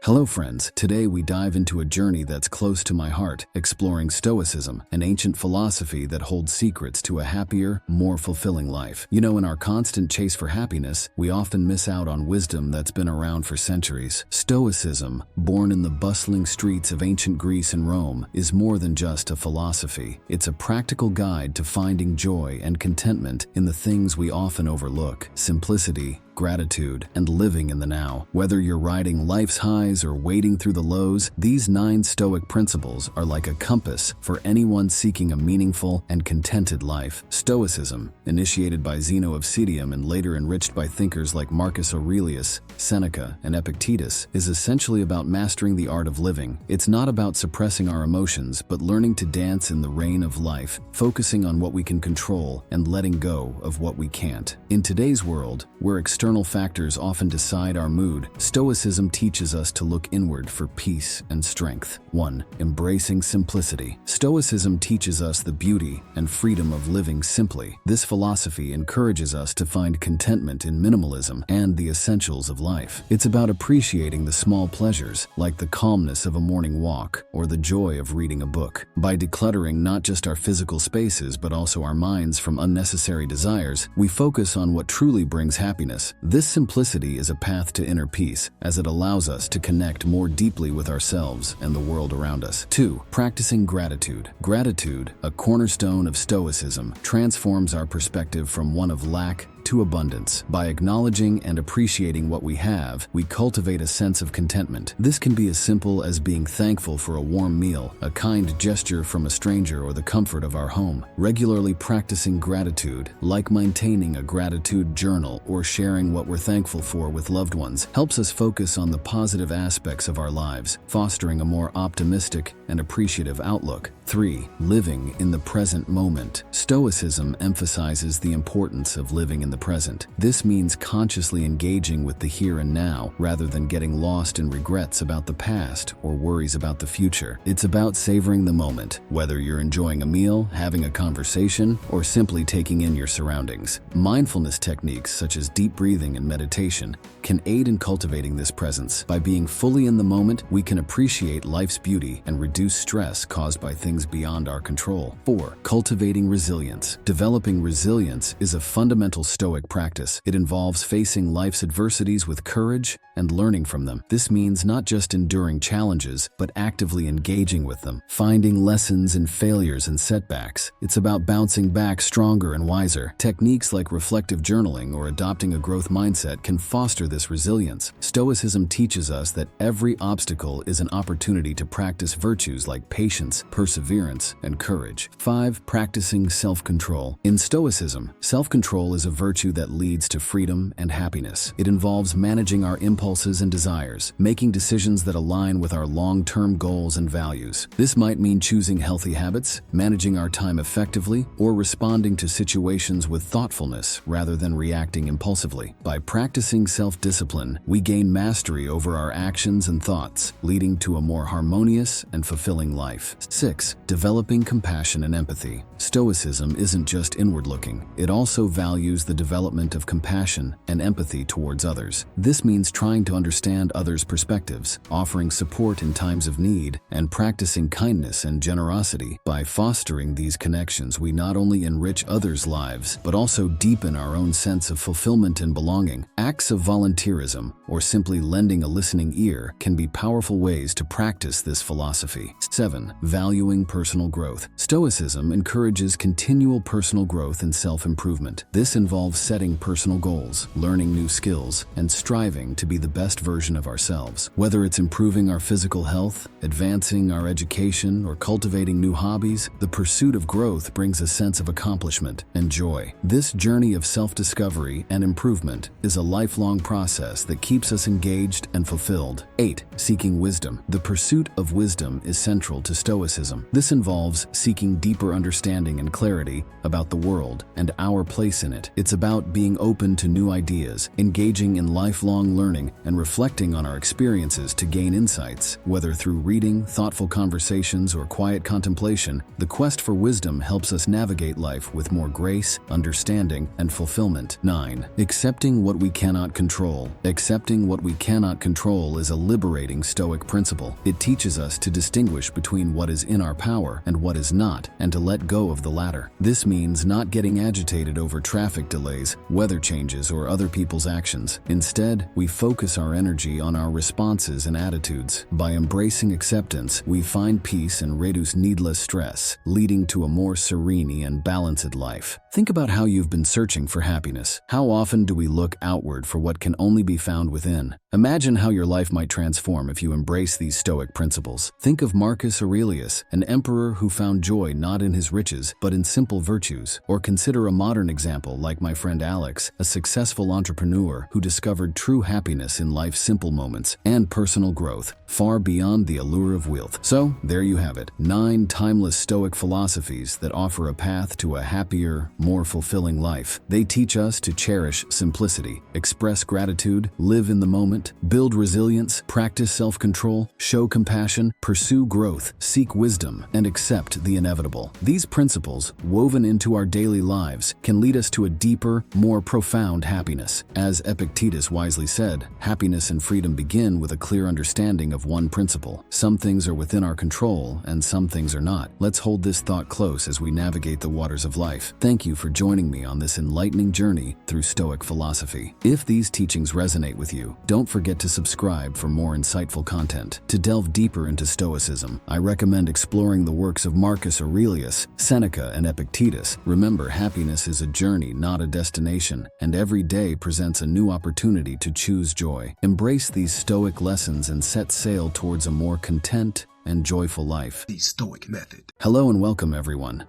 Hello friends, today we dive into a journey that's close to my heart, exploring Stoicism, an ancient philosophy that holds secrets to a happier, more fulfilling life. You know, in our constant chase for happiness, we often miss out on wisdom that's been around for centuries. Stoicism, born in the bustling streets of ancient Greece and Rome, is more than just a philosophy. It's a practical guide to finding joy and contentment in the things we often overlook: simplicity, gratitude, and living in the now. Whether you're riding life's highs or wading through the lows, these 9 Stoic principles are like a compass for anyone seeking a meaningful and contented life. Stoicism, initiated by Zeno of Citium and later enriched by thinkers like Marcus Aurelius, Seneca, and Epictetus, is essentially about mastering the art of living. It's not about suppressing our emotions, but learning to dance in the rain of life, focusing on what we can control and letting go of what we can't. In today's world, where external factors often decide our mood, Stoicism teaches us to look inward for peace and strength. 1. Embracing simplicity. Stoicism teaches us the beauty and freedom of living simply. This philosophy encourages us to find contentment in minimalism and the essentials of life. It's about appreciating the small pleasures, like the calmness of a morning walk or the joy of reading a book. By decluttering not just our physical spaces but also our minds from unnecessary desires, we focus on what truly brings happiness. This simplicity is a path to inner peace, as it allows us to connect more deeply with ourselves and the world around us. 2. Practicing gratitude. Gratitude, a cornerstone of Stoicism, transforms our perspective from one of lack to abundance. By acknowledging and appreciating what we have, we cultivate a sense of contentment. This can be as simple as being thankful for a warm meal, a kind gesture from a stranger, or the comfort of our home. Regularly practicing gratitude, like maintaining a gratitude journal or sharing what we're thankful for with loved ones, helps us focus on the positive aspects of our lives, fostering a more optimistic and appreciative outlook. 3. Living in the present moment. Stoicism emphasizes the importance of living in the present. This means consciously engaging with the here and now, rather than getting lost in regrets about the past or worries about the future. It's about savoring the moment, whether you're enjoying a meal, having a conversation, or simply taking in your surroundings. Mindfulness techniques such as deep breathing and meditation can aid in cultivating this presence. By being fully in the moment, we can appreciate life's beauty and reduce stress caused by things beyond our control. 4. Cultivating resilience. Developing resilience is a fundamental Stoic practice. It involves facing life's adversities with courage and learning from them. This means not just enduring challenges, but actively engaging with them, finding lessons in failures and setbacks. It's about bouncing back stronger and wiser. Techniques like reflective journaling or adopting a growth mindset can foster this resilience. Stoicism teaches us that every obstacle is an opportunity to practice virtues like patience, perseverance, and courage. 5. Practicing self-control. In Stoicism, self-control is a virtue that leads to freedom and happiness. It involves managing our impulses and desires, making decisions that align with our long-term goals and values. This might mean choosing healthy habits, managing our time effectively, or responding to situations with thoughtfulness rather than reacting impulsively. By practicing self-discipline, we gain mastery over our actions and thoughts, leading to a more harmonious and fulfilling life. 6. Developing compassion and empathy. Stoicism isn't just inward-looking. It also values the development of compassion and empathy towards others. This means trying to understand others' perspectives, offering support in times of need, and practicing kindness and generosity. By fostering these connections, we not only enrich others' lives, but also deepen our own sense of fulfillment and belonging. Acts of volunteerism, or simply lending a listening ear, can be powerful ways to practice this philosophy. 7. Valuing personal growth. Stoicism encourages continual personal growth and self-improvement. This involves setting personal goals, learning new skills, and striving to be the best version of ourselves. Whether it's improving our physical health, advancing our education, or cultivating new hobbies, the pursuit of growth brings a sense of accomplishment and joy. This journey of self-discovery and improvement is a lifelong process that keeps us engaged and fulfilled. 8. Seeking wisdom. The pursuit of wisdom is central to Stoicism. This involves seeking deeper understanding and clarity about the world and our place in it. It's about being open to new ideas, engaging in lifelong learning, and reflecting on our experiences to gain insights. Whether through reading, thoughtful conversations, or quiet contemplation, the quest for wisdom helps us navigate life with more grace, understanding, and fulfillment. 9. Accepting what we cannot control. Accepting what we cannot control is a liberating Stoic principle. It teaches us to distinguish between what is in our power and what is not, and to let go of the latter. This means not getting agitated over traffic delays, weather changes, or other people's actions. Instead, we focus our energy on our responses and attitudes. By embracing acceptance, we find peace and reduce needless stress, leading to a more serene and balanced life. Think about how you've been searching for happiness. How often do we look outward for what can only be found within? Imagine how your life might transform if you embrace these Stoic principles. Think of Marcus Aurelius, an emperor who found joy not in his riches, but in simple virtues. Or consider a modern example like my friend Alex, a successful entrepreneur who discovered true happiness in life's simple moments and personal growth, far beyond the allure of wealth. So, there you have it, 9 timeless Stoic philosophies that offer a path to a happier, more fulfilling life. They teach us to cherish simplicity, express gratitude, live in the moment, build resilience, practice self-control, show compassion, pursue growth, seek wisdom, and accept the inevitable. These principles, woven into our daily lives, can lead us to a deeper, more profound happiness. As Epictetus wisely said, happiness and freedom begin with a clear understanding of one principle. Some things are within our control, and some things are not. Let's hold this thought close as we navigate the waters of life. Thank you for joining me on this enlightening journey through Stoic philosophy. If these teachings resonate with you, don't forget to subscribe for more insightful content. To delve deeper into Stoicism, I recommend exploring the works of Marcus Aurelius, Seneca, and Epictetus. Remember, happiness is a journey, not a destination, and every day presents a new opportunity to choose joy. Embrace these Stoic lessons and set sail towards a more content and joyful life. The Stoic method. Hello and welcome, everyone.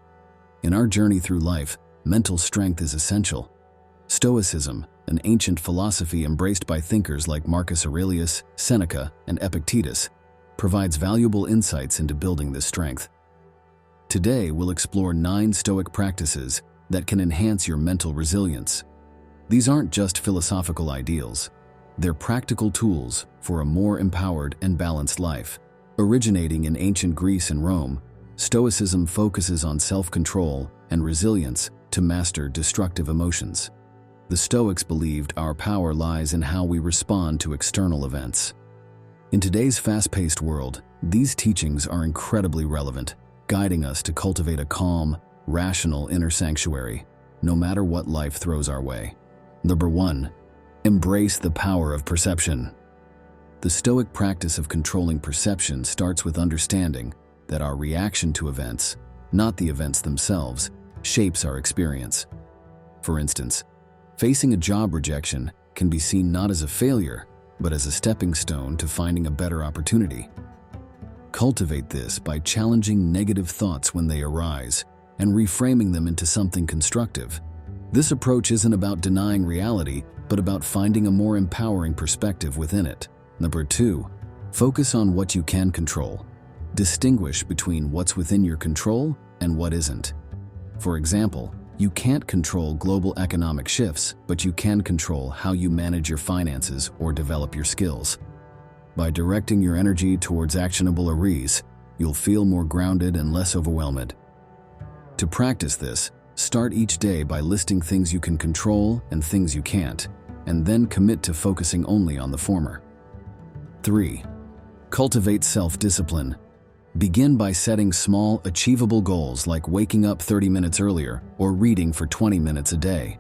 In our journey through life, mental strength is essential. Stoicism, an ancient philosophy embraced by thinkers like Marcus Aurelius, Seneca, and Epictetus, provides valuable insights into building this strength. Today, we'll explore 9 Stoic practices that can enhance your mental resilience. These aren't just philosophical ideals. They're practical tools for a more empowered and balanced life. Originating in ancient Greece and Rome, Stoicism focuses on self-control and resilience to master destructive emotions. The Stoics believed our power lies in how we respond to external events. In today's fast-paced world, these teachings are incredibly relevant, guiding us to cultivate a calm, rational inner sanctuary, no matter what life throws our way. Number 1. Embrace the power of perception. The Stoic practice of controlling perception starts with understanding that our reaction to events, not the events themselves, shapes our experience. For instance, facing a job rejection can be seen not as a failure, but as a stepping stone to finding a better opportunity. Cultivate this by challenging negative thoughts when they arise and reframing them into something constructive. This approach isn't about denying reality, but about finding a more empowering perspective within it. Number 2, focus on what you can control. Distinguish between what's within your control and what isn't. For example, you can't control global economic shifts, but you can control how you manage your finances or develop your skills. By directing your energy towards actionable areas, you'll feel more grounded and less overwhelmed. To practice this, start each day by listing things you can control and things you can't, and then commit to focusing only on the former. 3. Cultivate self-discipline. Begin by setting small, achievable goals like waking up 30 minutes earlier or reading for 20 minutes a day.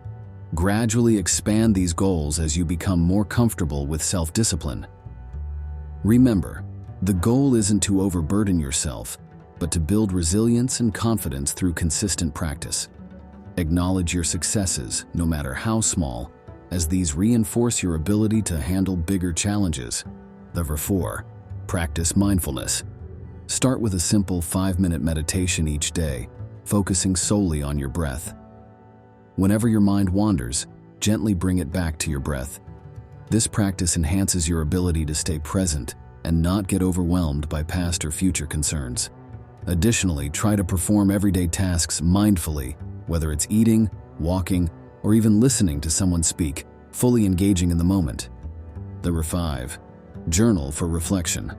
Gradually expand these goals as you become more comfortable with self-discipline. Remember, the goal isn't to overburden yourself, but to build resilience and confidence through consistent practice. Acknowledge your successes, no matter how small, as these reinforce your ability to handle bigger challenges. Number 4, practice mindfulness. Start with a simple 5-minute meditation each day, focusing solely on your breath. Whenever your mind wanders, gently bring it back to your breath. This practice enhances your ability to stay present and not get overwhelmed by past or future concerns. Additionally, try to perform everyday tasks mindfully, whether it's eating, walking, or even listening to someone speak, fully engaging in the moment. Number 5. Journal for reflection.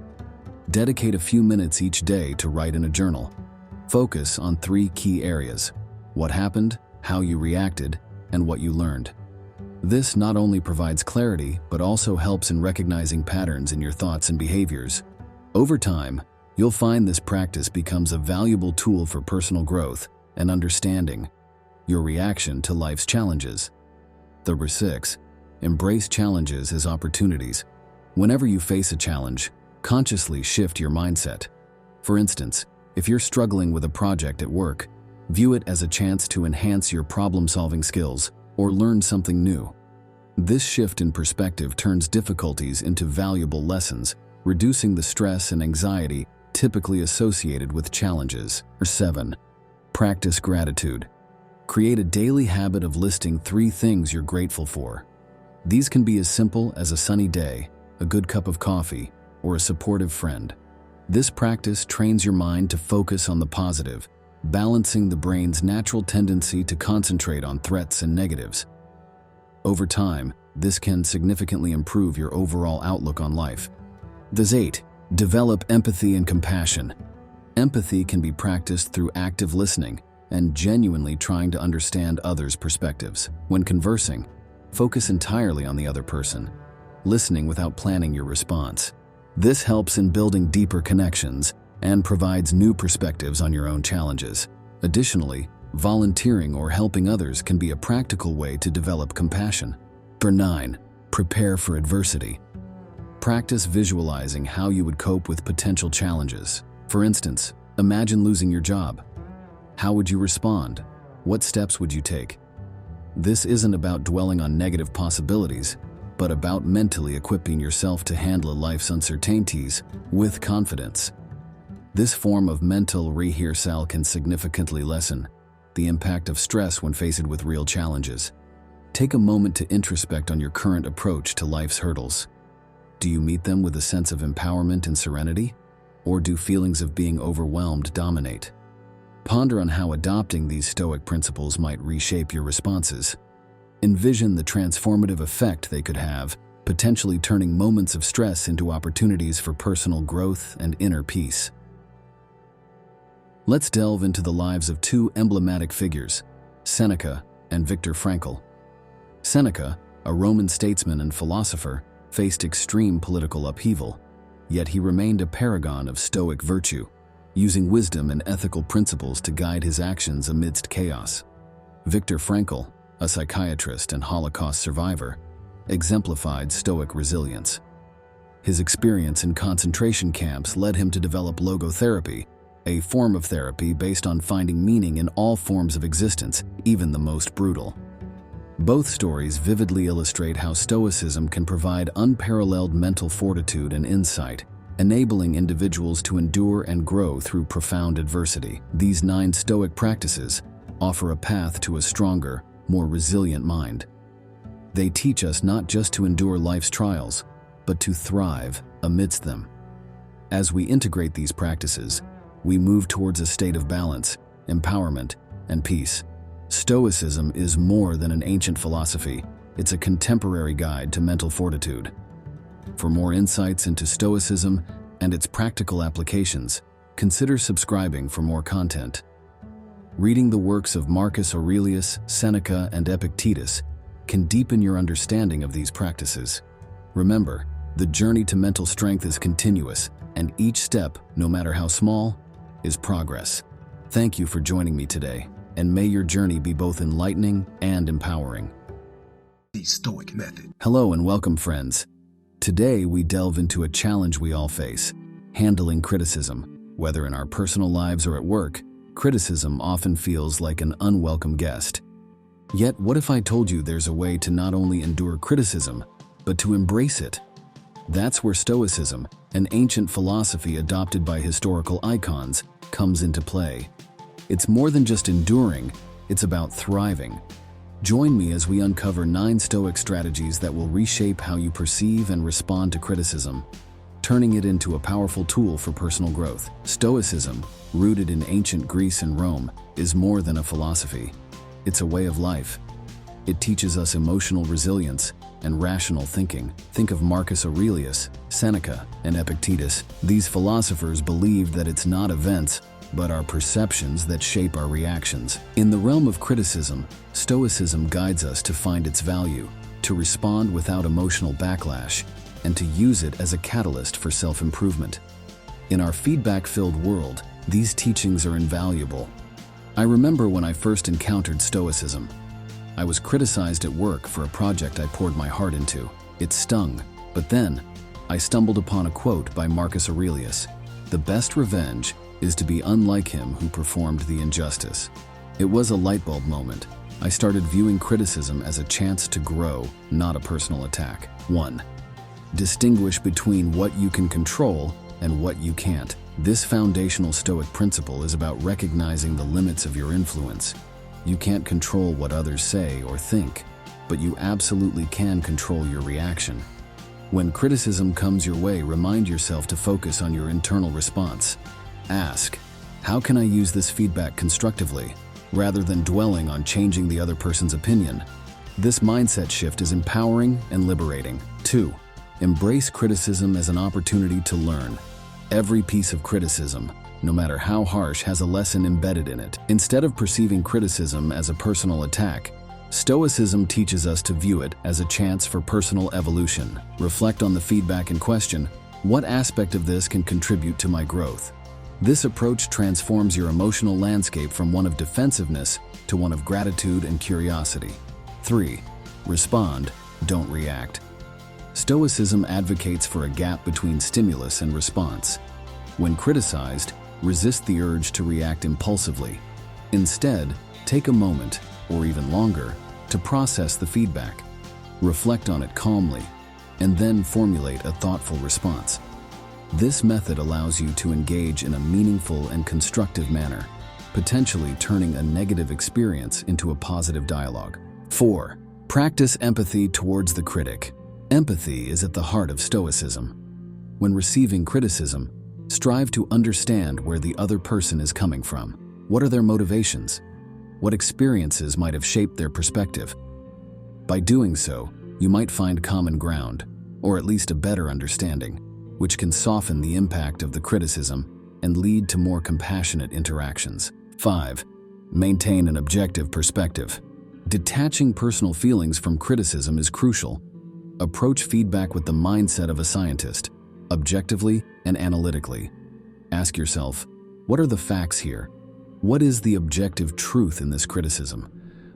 Dedicate a few minutes each day to write in a journal. Focus on 3 key areas: what happened, how you reacted, and what you learned. This not only provides clarity, but also helps in recognizing patterns in your thoughts and behaviors. Over time, you'll find this practice becomes a valuable tool for personal growth and understanding your reaction to life's challenges. Number 6. Embrace challenges as opportunities. Whenever you face a challenge, consciously shift your mindset. For instance, if you're struggling with a project at work, view it as a chance to enhance your problem-solving skills or learn something new. This shift in perspective turns difficulties into valuable lessons, reducing the stress and anxiety typically associated with challenges. Number 7. Practice gratitude. Create a daily habit of listing 3 things you're grateful for. These can be as simple as a sunny day, a good cup of coffee, or a supportive friend. This practice trains your mind to focus on the positive, balancing the brain's natural tendency to concentrate on threats and negatives. Over time, this can significantly improve your overall outlook on life. Number 8. Develop empathy and compassion. Empathy can be practiced through active listening and genuinely trying to understand others' perspectives. When conversing, focus entirely on the other person, listening without planning your response. This helps in building deeper connections and provides new perspectives on your own challenges. Additionally, volunteering or helping others can be a practical way to develop compassion. Number 9. Prepare for adversity. Practice visualizing how you would cope with potential challenges. For instance, imagine losing your job. How would you respond? What steps would you take? This isn't about dwelling on negative possibilities, but about mentally equipping yourself to handle life's uncertainties with confidence. This form of mental rehearsal can significantly lessen the impact of stress when faced with real challenges. Take a moment to introspect on your current approach to life's hurdles. Do you meet them with a sense of empowerment and serenity, or do feelings of being overwhelmed dominate? Ponder on how adopting these Stoic principles might reshape your responses. Envision the transformative effect they could have, potentially turning moments of stress into opportunities for personal growth and inner peace. Let's delve into the lives of 2 emblematic figures, Seneca and Viktor Frankl. Seneca, a Roman statesman and philosopher, faced extreme political upheaval, yet he remained a paragon of Stoic virtue, using wisdom and ethical principles to guide his actions amidst chaos. Viktor Frankl, a psychiatrist and Holocaust survivor, exemplified Stoic resilience. His experience in concentration camps led him to develop logotherapy, a form of therapy based on finding meaning in all forms of existence, even the most brutal. Both stories vividly illustrate how Stoicism can provide unparalleled mental fortitude and insight, enabling individuals to endure and grow through profound adversity. These 9 Stoic practices offer a path to a stronger, more resilient mind. They teach us not just to endure life's trials, but to thrive amidst them. As we integrate these practices, we move towards a state of balance, empowerment, and peace. Stoicism is more than an ancient philosophy. It's a contemporary guide to mental fortitude. For more insights into Stoicism and its practical applications, consider subscribing for more content. Reading the works of Marcus Aurelius, Seneca, and Epictetus can deepen your understanding of these practices. Remember, the journey to mental strength is continuous, and each step, no matter how small, is progress. Thank you for joining me today, and may your journey be both enlightening and empowering. The Stoic Method. Hello and welcome, friends. Today we delve into a challenge we all face: handling criticism. Whether in our personal lives or at work, criticism often feels like an unwelcome guest. Yet, what if I told you there's a way to not only endure criticism, but to embrace it? That's where Stoicism, an ancient philosophy adopted by historical icons, comes into play. It's more than just enduring, it's about thriving. Join me as we uncover 9 Stoic strategies that will reshape how you perceive and respond to criticism, turning it into a powerful tool for personal growth. Stoicism, rooted in ancient Greece and Rome, is more than a philosophy. It's a way of life. It teaches us emotional resilience and rational thinking. Think of Marcus Aurelius, Seneca, and Epictetus. These philosophers believed that it's not events, but our perceptions that shape our reactions. In the realm of criticism, Stoicism guides us to find its value, to respond without emotional backlash, and to use it as a catalyst for self-improvement. In our feedback-filled world, these teachings are invaluable. I remember when I first encountered Stoicism. I was criticized at work for a project I poured my heart into. It stung, but then I stumbled upon a quote by Marcus Aurelius: "The best revenge is to be unlike him who performed the injustice." It was a light bulb moment. I started viewing criticism as a chance to grow, not a personal attack. 1. Distinguish between what you can control and what you can't. This foundational Stoic principle is about recognizing the limits of your influence. You can't control what others say or think, but you absolutely can control your reaction. When criticism comes your way, remind yourself to focus on your internal response. Ask, how can I use this feedback constructively, rather than dwelling on changing the other person's opinion? This mindset shift is empowering and liberating. 2. Embrace criticism as an opportunity to learn. Every piece of criticism, no matter how harsh, has a lesson embedded in it. Instead of perceiving criticism as a personal attack, Stoicism teaches us to view it as a chance for personal evolution. Reflect on the feedback in question. What aspect of this can contribute to my growth? This approach transforms your emotional landscape from one of defensiveness to one of gratitude and curiosity. 3. Respond, don't react. Stoicism advocates for a gap between stimulus and response. When criticized, resist the urge to react impulsively. Instead, take a moment, or even longer, to process the feedback. Reflect on it calmly, and then formulate a thoughtful response. This method allows you to engage in a meaningful and constructive manner, potentially turning a negative experience into a positive dialogue. 4. Practice empathy towards the critic. Empathy is at the heart of Stoicism. When receiving criticism, strive to understand where the other person is coming from. What are their motivations? What experiences might have shaped their perspective? By doing so, you might find common ground, or at least a better understanding, which can soften the impact of the criticism and lead to more compassionate interactions. 5. Maintain an objective perspective. Detaching personal feelings from criticism is crucial. Approach feedback with the mindset of a scientist, objectively and analytically. Ask yourself, what are the facts here? What is the objective truth in this criticism?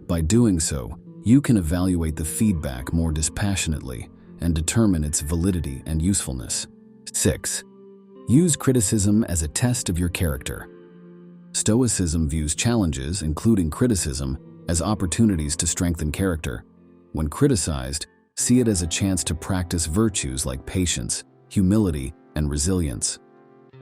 By doing so, you can evaluate the feedback more dispassionately and determine its validity and usefulness. 6. Use criticism as a test of your character. Stoicism views challenges, including criticism, as opportunities to strengthen character. When criticized, see it as a chance to practice virtues like patience, humility, and resilience.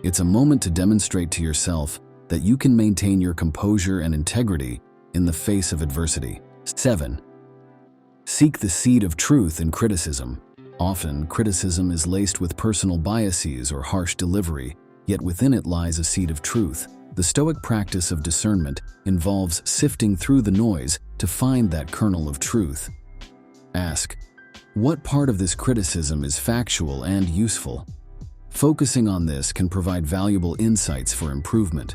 It's a moment to demonstrate to yourself that you can maintain your composure and integrity in the face of adversity. 7. Seek the seed of truth in criticism. Often, criticism is laced with personal biases or harsh delivery, yet within it lies a seed of truth. The Stoic practice of discernment involves sifting through the noise to find that kernel of truth. Ask, what part of this criticism is factual and useful? Focusing on this can provide valuable insights for improvement.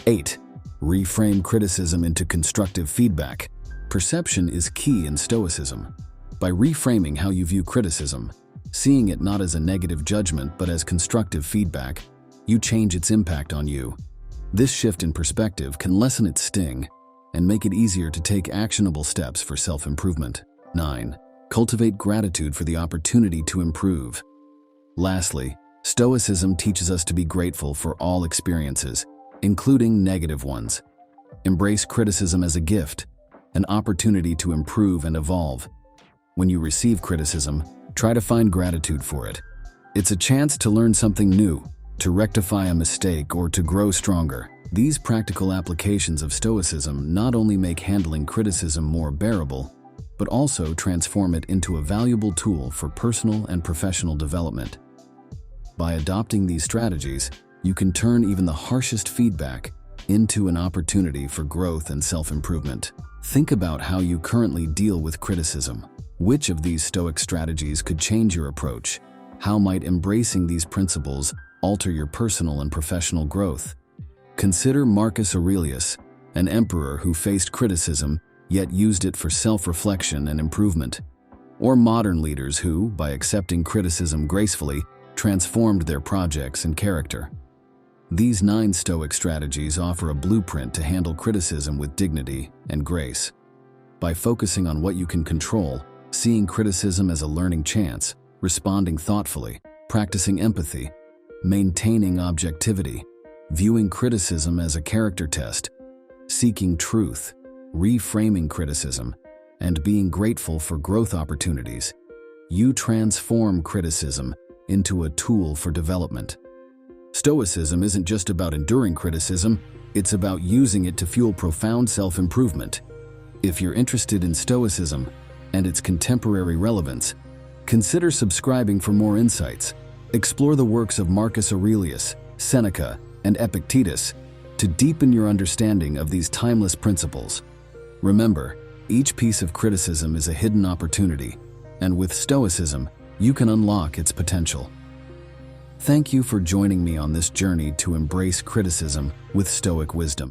8. Reframe criticism into constructive feedback. Perception is key in Stoicism. By reframing how you view criticism, seeing it not as a negative judgment but as constructive feedback, you change its impact on you. This shift in perspective can lessen its sting and make it easier to take actionable steps for self-improvement. 9. Cultivate gratitude for the opportunity to improve. Lastly, Stoicism teaches us to be grateful for all experiences, including negative ones. Embrace criticism as a gift, an opportunity to improve and evolve. When you receive criticism, try to find gratitude for it. It's a chance to learn something new, to rectify a mistake, or to grow stronger. These practical applications of Stoicism not only make handling criticism more bearable, but also transform it into a valuable tool for personal and professional development. By adopting these strategies, you can turn even the harshest feedback into an opportunity for growth and self-improvement. Think about how you currently deal with criticism. Which of these Stoic strategies could change your approach? How might embracing these principles alter your personal and professional growth? Consider Marcus Aurelius, an emperor who faced criticism yet used it for self-reflection and improvement. Or modern leaders who, by accepting criticism gracefully, transformed their projects and character. These 9 Stoic strategies offer a blueprint to handle criticism with dignity and grace. By focusing on what you can control, seeing criticism as a learning chance, responding thoughtfully, practicing empathy, maintaining objectivity, viewing criticism as a character test, seeking truth, reframing criticism, and being grateful for growth opportunities, you transform criticism into a tool for development. Stoicism isn't just about enduring criticism, it's about using it to fuel profound self-improvement. If you're interested in Stoicism and its contemporary relevance, consider subscribing for more insights. Explore the works of Marcus Aurelius, Seneca, and Epictetus to deepen your understanding of these timeless principles. Remember, each piece of criticism is a hidden opportunity, and with Stoicism, you can unlock its potential. Thank you for joining me on this journey to embrace criticism with Stoic wisdom.